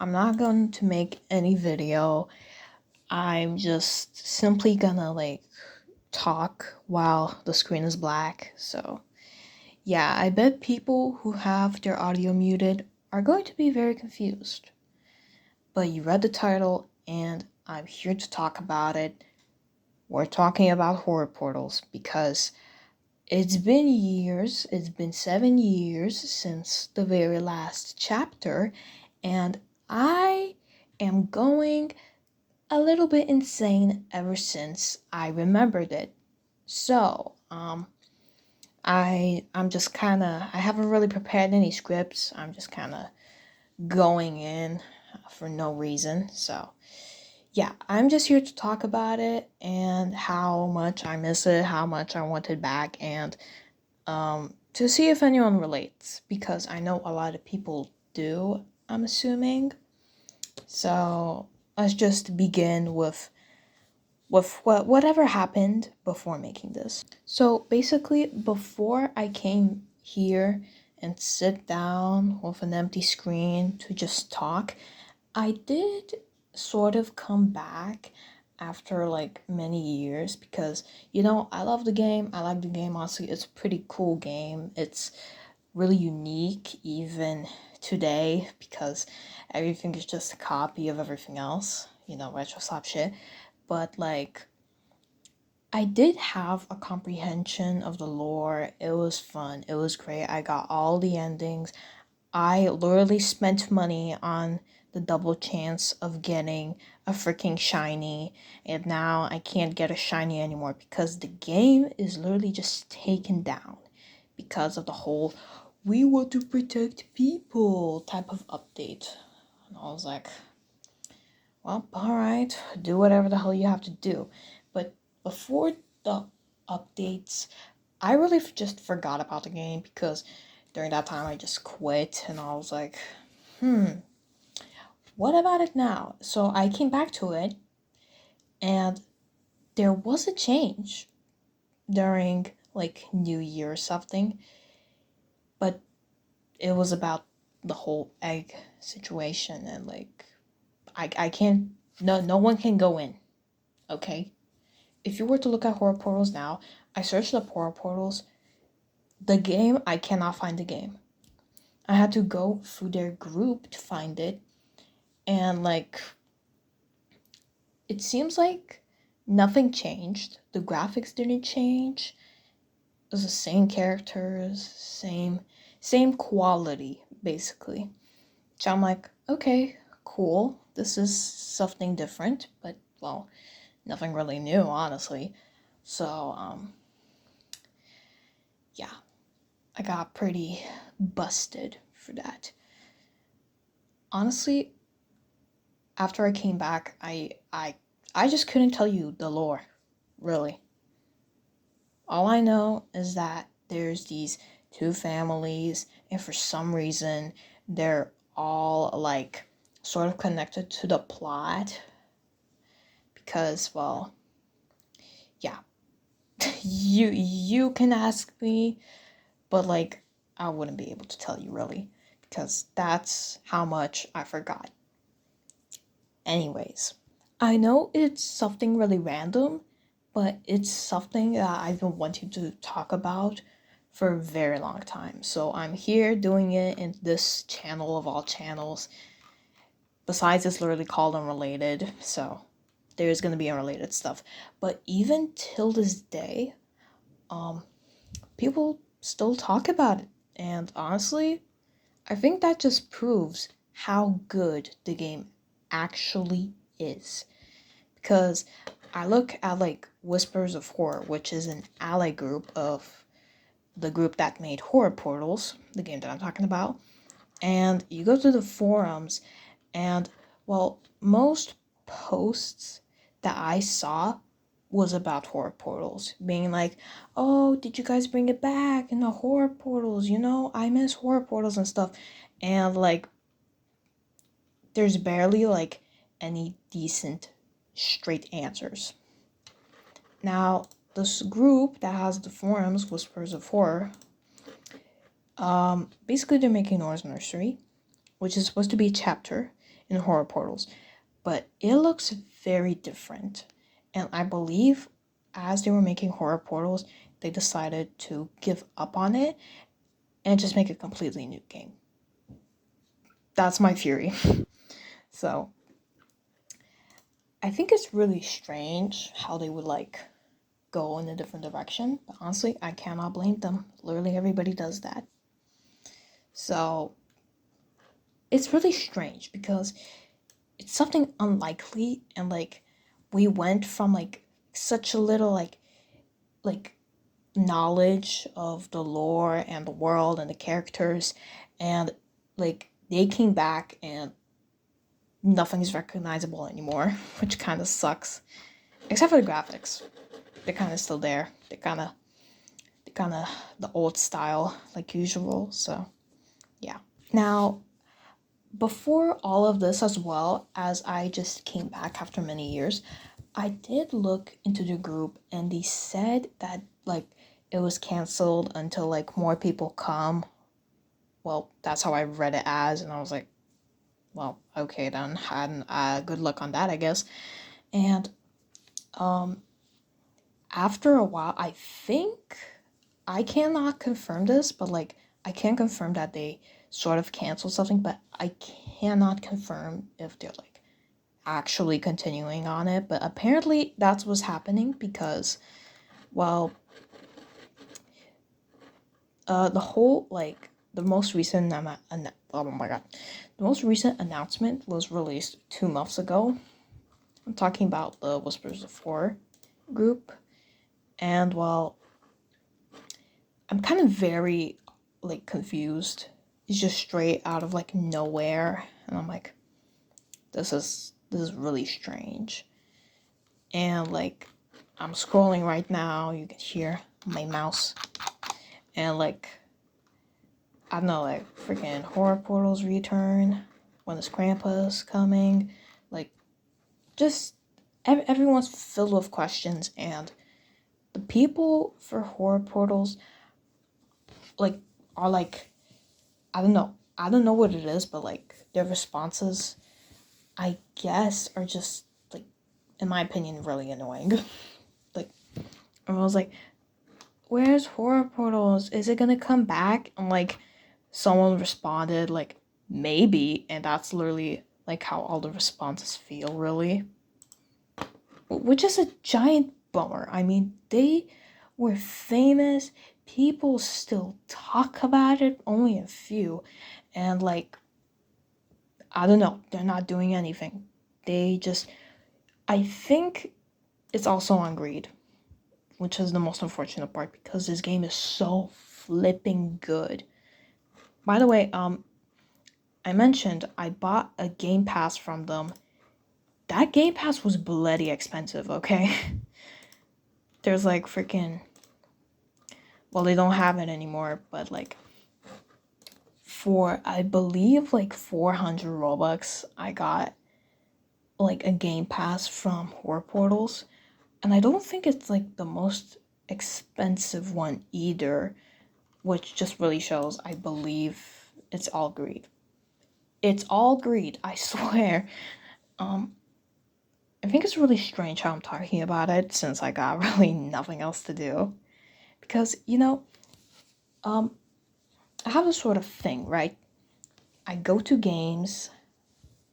I'm not going to make any video. I'm just simply gonna talk while the screen is black. So, yeah, I bet people who have their audio muted are going to be very confused. But you read the title and I'm here to talk about it. We're talking about horror portals because it's been years, it's been 7 years since the very last chapter, and I am going a little bit insane ever since I remembered it. So, I'm just kind of I haven't really prepared any scripts. I'm just kind of going in for no reason. So, yeah, I'm just here to talk about it and how much I miss it, how much I want it back, and to see if anyone relates, because I know a lot of people do, I'm assuming. So let's just begin with whatever happened before making this. So basically, before I came here and sit down with an empty screen to just talk, I did sort of come back after many years because I love the game. I like the game. Honestly, it's a pretty cool game. It's really unique even today because everything is just a copy of everything else, retro slap shit. But I did have a comprehension of the lore. It was fun. It was great. I got all the endings. I literally spent money on the double chance of getting a freaking shiny, and now I can't get a shiny anymore because the game is literally just taken down because of the whole "we want to protect people" type of update. And I was like, well, alright, do whatever the hell you have to do. But before the updates, I really just forgot about the game because during that time I just quit and I was like, what about it now? So I came back to it and there was a change during New Year or something, but it was about the whole egg situation and I can't, no one can go in, okay? If you were to look at horror portals now, I searched up horror portals, the game, I cannot find the game. I had to go through their group to find it, and it seems like nothing changed. The graphics didn't change. It was the same characters, same quality, basically. So I'm like, okay, cool. This is something different, but well, nothing really new, honestly. So, yeah, I got pretty busted for that. Honestly, after I came back, I just couldn't tell you the lore, really. All I know is that there's these two families, and for some reason, they're all sort of connected to the plot because, well, yeah, you can ask me, but I wouldn't be able to tell you really because that's how much I forgot. Anyways, I know it's something really random, but it's something that I've been wanting to talk about for a very long time. So I'm here doing it in this channel of all channels. Besides, it's literally called Unrelated, so there's gonna be unrelated stuff. But even till this day, people still talk about it. And honestly, I think that just proves how good the game actually is. Because I look at Whispers of Horror, which is an ally group of the group that made Horror Portals, the game that I'm talking about, and you go to the forums, and well, most posts that I saw was about horror portals, being like, oh, did you guys bring it back? And the horror portals, I miss horror portals and stuff. And there's barely any decent straight answers. Now, this group that has the forums, Whispers of Horror, Basically they're making Nora's Nursery, which is supposed to be a chapter in Horror Portals, but it looks very different. And I believe as they were making Horror Portals, they decided to give up on it and just make a completely new game. That's my theory. So I think it's really strange how they would like go in a different direction, but honestly, I cannot blame them. Literally everybody does that. So it's really strange because it's something unlikely, and like we went from like such a little like knowledge of the lore and the world and the characters, and like they came back and nothing is recognizable anymore, which kind of sucks. Except for the graphics, they're kind of still there. They're kind of the old style like usual. So yeah. Now, before all of this, as well as I just came back after many years, I did look into the group and they said that like it was canceled until like more people come. Well, that's how I read it as, and I was like, well, okay then, and good luck on that, I guess. And um, after a while, I think I cannot confirm this, but like I can confirm that they sort of canceled something, but I cannot confirm if they're like actually continuing on it. But apparently that's what's happening because, well, the whole like the most recent oh my god, the most recent announcement was released 2 months ago. I'm talking about the Whispers of Horror group, and well, I'm kind of very like confused. It's just straight out of like nowhere, and I'm like, this is really strange. And like, I'm scrolling right now. You can hear my mouse, and like, I don't know, like freaking Horror Portals return. When is Krampus coming? Like, just everyone's filled with questions, and the people for Horror Portals like are like, I don't know what it is, but like their responses, I guess, are just like, in my opinion, really annoying. Like, everyone's like, "Where's Horror Portals? Is it gonna come back?" And like, someone responded like, "Maybe," and that's literally like how all the responses feel, really. Which is a giant bummer. I mean, they were famous. People still talk about it, only a few, and like, I don't know, they're not doing anything. They just, I think it's also on greed, which is the most unfortunate part because this game is so flipping good. By the way, I mentioned I bought a Game Pass from them. That Game Pass was bloody expensive, okay? There's like freaking, well, they don't have it anymore, but like for I believe like 400 Robux, I got like a Game Pass from Horror Portals. And I don't think it's like the most expensive one either, which just really shows I believe it's all greed. It's all greed, I swear. Um, I think it's really strange how I'm talking about it since I got really nothing else to do. Because, um, I have this sort of thing, right? I go to games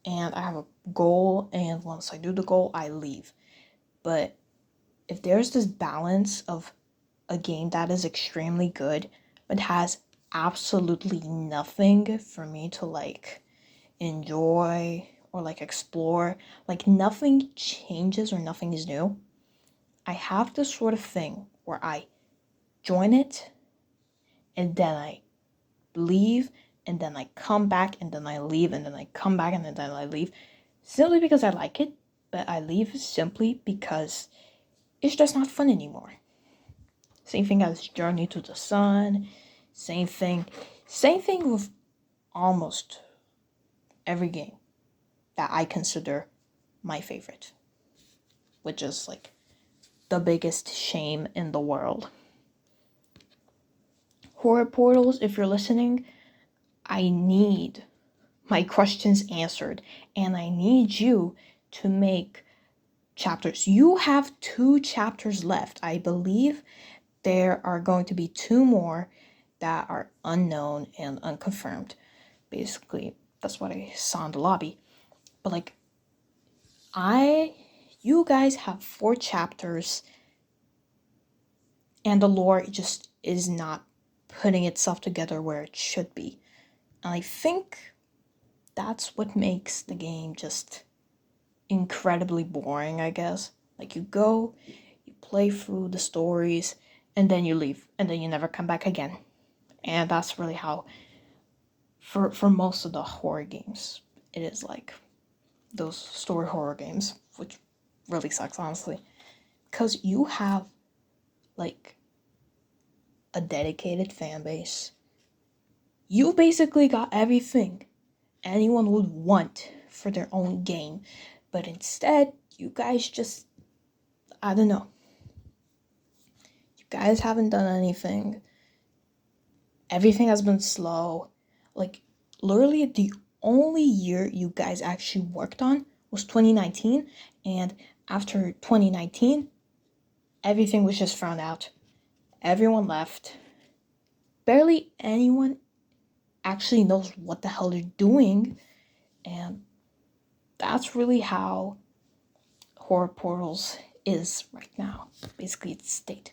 and I have a goal, and once I do the goal, I leave. But if there's this balance of a game that is extremely good but has absolutely nothing for me to like enjoy or like explore, like nothing changes or nothing is new, I have this sort of thing where I join it and then I leave and then I come back and then I leave and then I come back and then I leave, simply because I like it, but I leave simply because it's just not fun anymore. Same thing as Journey to the Sun. Same thing. Same thing with almost every game that I consider my favorite, which is like the biggest shame in the world. Horror Portals, if you're listening, I need my questions answered, and I need you to make chapters. You have 2 chapters left. I believe there are going to be 2 more that are unknown and unconfirmed. Basically, that's what I saw in the lobby. But like, you guys have 4 chapters, and the lore just is not putting itself together where it should be. And I think that's what makes the game just incredibly boring, I guess. Like, you go, you play through the stories, and then you leave, and then you never come back again. And that's really how, for most of the horror games, it is like those story horror games, which really sucks, honestly. Because you have, like, a dedicated fan base. You basically got everything anyone would want for their own game. But instead, you guys just, I don't know. You guys haven't done anything. Everything has been slow. Like, literally, the only year you guys actually worked on was 2019. And after 2019, everything was just thrown out. Everyone left. Barely anyone actually knows what the hell they're doing. And that's really how Horror Portals is right now. Basically, its state.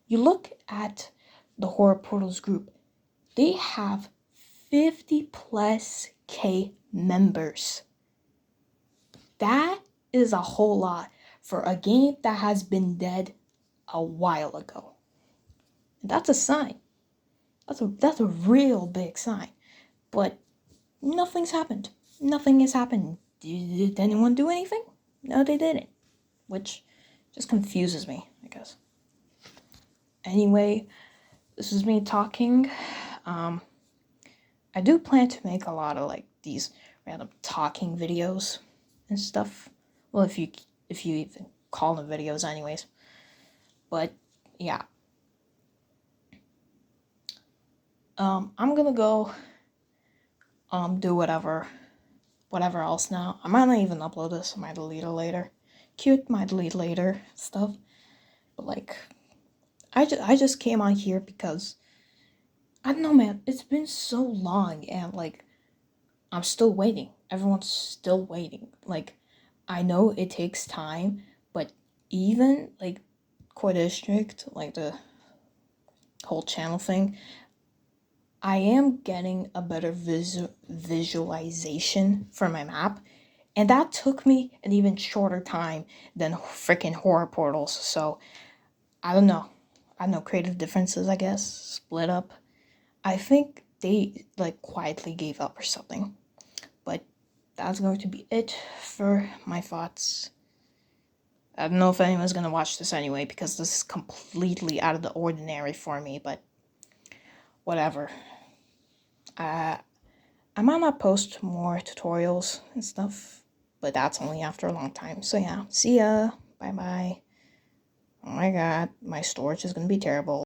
You look at the Horror Portals group, they have 50 plus K members. That is a whole lot for a game that has been dead a while ago. And that's a sign. That's a real big sign. But nothing's happened. Nothing has happened. Did anyone do anything? No, they didn't. Which just confuses me, I guess. Anyway, this is me talking. I do plan to make a lot of like these random talking videos and stuff. Well, if you even call them videos, anyways. But yeah, I'm gonna go do whatever else now. I might not even upload this. I might delete it later. Cute, might delete later stuff. But like, I just came on here because I don't know, man. It's been so long, and like, I'm still waiting. Everyone's still waiting. Like, I know it takes time, but even like Core District, like the whole channel thing, I am getting a better visualization for my map, and that took me an even shorter time than freaking Horror Portals. So I don't know. Creative differences, I guess, split up. I think they like quietly gave up or something. But that's going to be it for my thoughts. I don't know if anyone's gonna watch this anyway because this is completely out of the ordinary for me, but whatever. I might not post more tutorials and stuff, but that's only after a long time. So yeah, see ya. Bye bye. Oh my god, my storage is gonna be terrible.